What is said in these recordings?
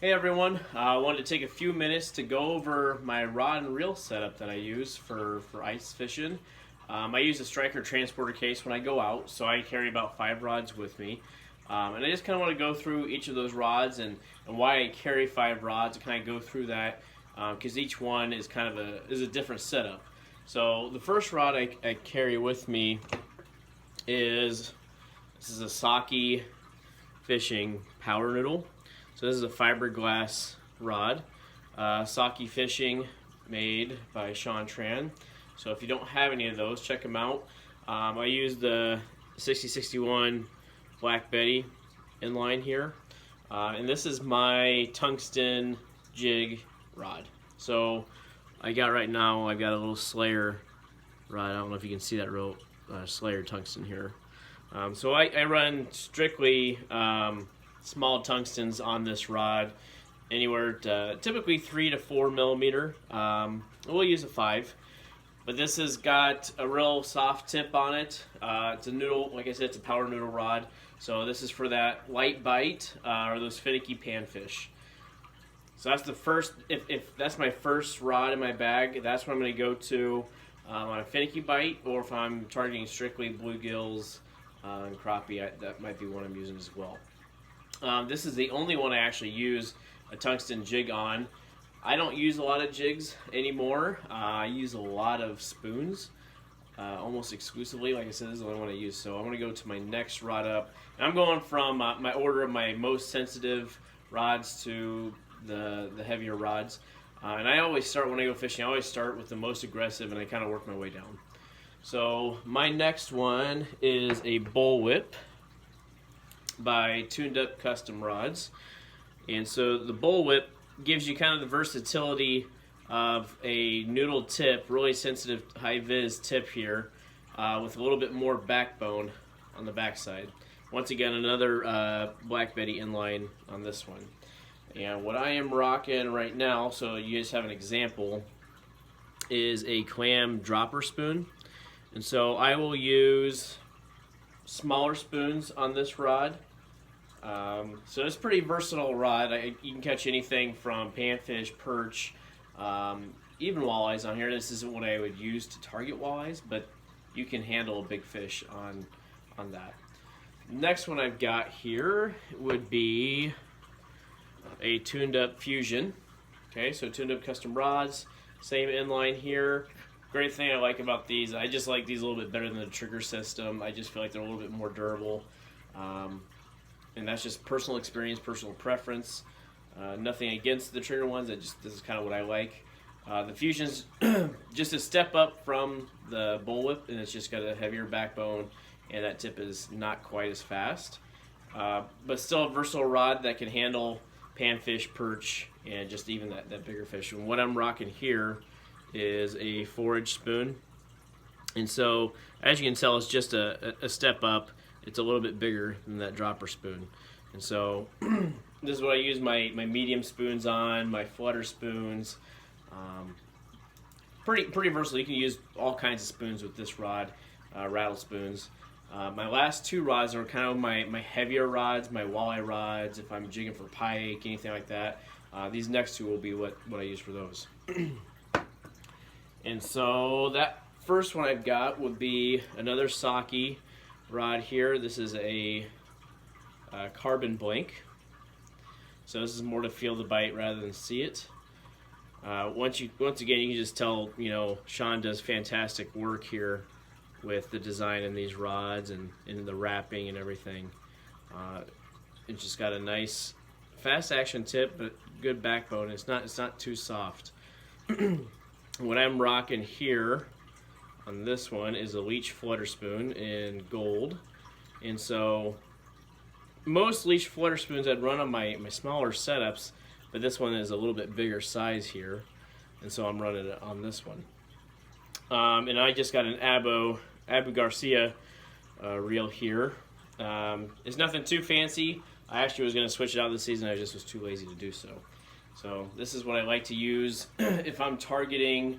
Hey everyone, I wanted to take a few minutes to go over my rod and reel setup that I use for ice fishing. I use a striker transporter case when I go out, so I carry about 5 rods with me. And I just kind of want to go through each of those rods and why I carry 5 rods, and kind of go through that because each one is kind of a different setup. So the first rod I carry with me is this is a Saki fishing powder noodle. So this is a fiberglass rod, Saki Fishing, made by Sean Tran. So if you don't have any of those, check them out. I use the 6061 Black Betty inline here, and this is my tungsten jig rod. So I've got a little Slayer rod. I don't know if you can see that real Slayer tungsten here. So I run strictly small tungstens on this rod, anywhere to typically 3 to 4 millimeter. We'll use a 5, but this has got a real soft tip on it. It's a noodle, like I said, it's a power noodle rod. So this is for that light bite or those finicky panfish. So that's the first. If that's my first rod in my bag, that's what I'm going to go to on a finicky bite, or if I'm targeting strictly bluegills and crappie, that might be one I'm using as well. This is the only one I actually use a tungsten jig on. I don't use a lot of jigs anymore. I use a lot of spoons, almost exclusively. Like I said, this is the only one I use. So I'm going to go to my next rod up. And I'm going from my order of my most sensitive rods to the heavier rods. And I always start, when I go fishing, I always start with the most aggressive, and I kind of work my way down. So my next one is a Bullwhip by Tuned Up Custom Rods. And so the Bullwhip gives you kind of the versatility of a noodle tip, really sensitive high vis tip here, with a little bit more backbone on the backside. Once again, another Black Betty inline on this one. And what I am rocking right now, so you guys have an example, is a clam dropper spoon. And so I will use smaller spoons on this rod. So it's a pretty versatile rod. You can catch anything from panfish, perch, even walleyes on here. This isn't what I would use to target walleyes, but you can handle a big fish on that. Next one I've got here would be a Tuned Up Fusion. Okay, so Tuned Up Custom Rods, same inline here. Great thing I like about these, I just like these a little bit better than the trigger system. I just feel like they're a little bit more durable. And that's just personal experience, personal preference. Nothing against the trigger ones, this is kind of what I like. The Fusion's just a step up from the Bullwhip, and it's just got a heavier backbone, and that tip is not quite as fast. But still a versatile rod that can handle panfish, perch, and just even that bigger fish. And what I'm rocking here is a 4-inch spoon. And so, as you can tell, it's just a step up. It's a little bit bigger than that dropper spoon. And so this is what I use my medium spoons on, my flutter spoons. Pretty versatile. You can use all kinds of spoons with this rod, rattle spoons. My last 2 rods are kind of my heavier rods, my walleye rods, if I'm jigging for pike, anything like that. These next 2 will be what I use for those. And so that first one I've got would be another Saki rod here. This is a carbon blank, so this is more to feel the bite rather than see it. Once again, you can just tell, Sean does fantastic work here with the design in these rods and in the wrapping and everything. It's just got a nice fast action tip, but good backbone. It's not too soft. What I'm rocking here on this one is a Leech flutter spoon in gold. And so most Leech flutter spoons I'd run on my smaller setups, but this one is a little bit bigger size here, and so I'm running it on this one. And I just got an Abu Garcia reel here. It's nothing too fancy. I actually was going to switch it out this season. I just was too lazy to do so. So this is what I like to use if I'm targeting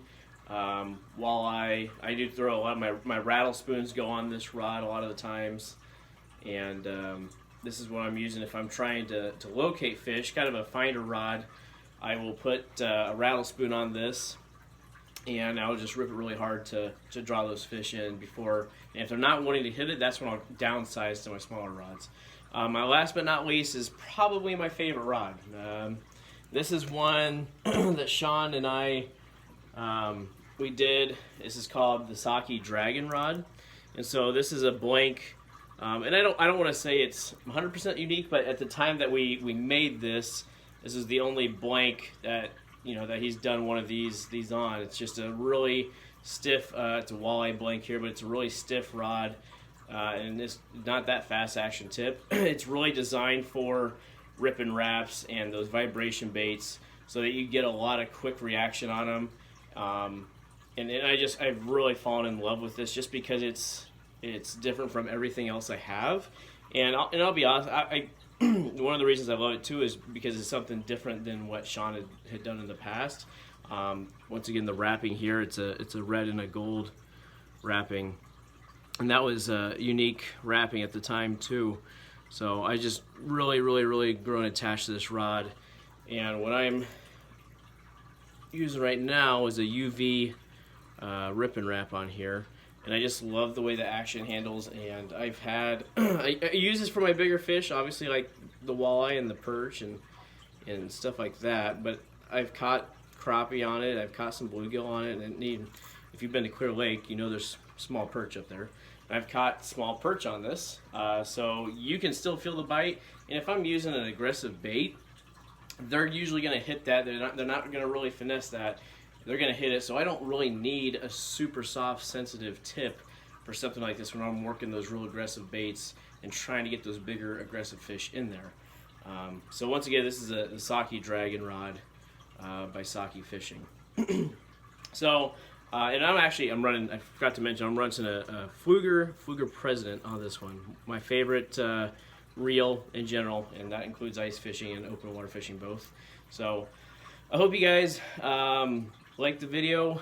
walleye. I do throw a lot of my rattle spoons go on this rod a lot of the times, and this is what I'm using if I'm trying to locate fish, kind of a finder rod. I will put a rattle spoon on this, and I'll just rip it really hard to draw those fish in before. And if they're not wanting to hit it, that's when I'll downsize to my smaller rods. My last but not least is probably my favorite rod. This is one that Sean and I we did. This is called the Saki Dragon rod, and so this is a blank. And I don't want to say it's 100% unique, but at the time that we made this is the only blank that that he's done one of these on. It's just a really stiff. It's a walleye blank here, but it's a really stiff rod, and it's not that fast action tip. It's really designed for rip and wraps and those vibration baits, so that you get a lot of quick reaction on them. And I've really fallen in love with this just because it's different from everything else I have. And I'll be honest, I one of the reasons I love it too is because it's something different than what Sean had done in the past. Once again, the wrapping here, it's a red and a gold wrapping, and that was a unique wrapping at the time too. So I just really grown attached to this rod, and what I'm using right now is a UV rip and wrap on here, and I just love the way the action handles. And I've had I use this for my bigger fish, obviously like the walleye and the perch and stuff like that, but I've caught crappie on it, I've caught some bluegill on it, and if you've been to Clear Lake, there's small perch up there. I've caught small perch on this, so you can still feel the bite. And if I'm using an aggressive bait, they're usually going to hit that. They're not going to really finesse that. They're going to hit it. So I don't really need a super soft, sensitive tip for something like this when I'm working those real aggressive baits and trying to get those bigger aggressive fish in there. So once again, this is the Saki Dragon rod by Saki Fishing. So. And I'm running, I forgot to mention, I'm running a Fluger President on this one. My favorite reel in general, and that includes ice fishing and open water fishing both. So I hope you guys liked the video.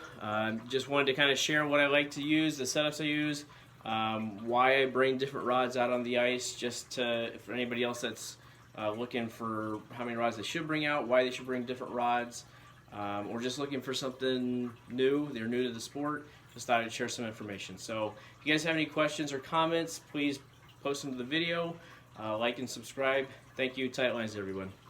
Just wanted to kind of share what I like to use, the setups I use, why I bring different rods out on the ice, just for anybody else that's looking for how many rods they should bring out, why they should bring different rods. Or just looking for something new, they're new to the sport, just thought I'd share some information. So if you guys have any questions or comments, please post them to the video, like and subscribe. Thank you. Tight lines, everyone.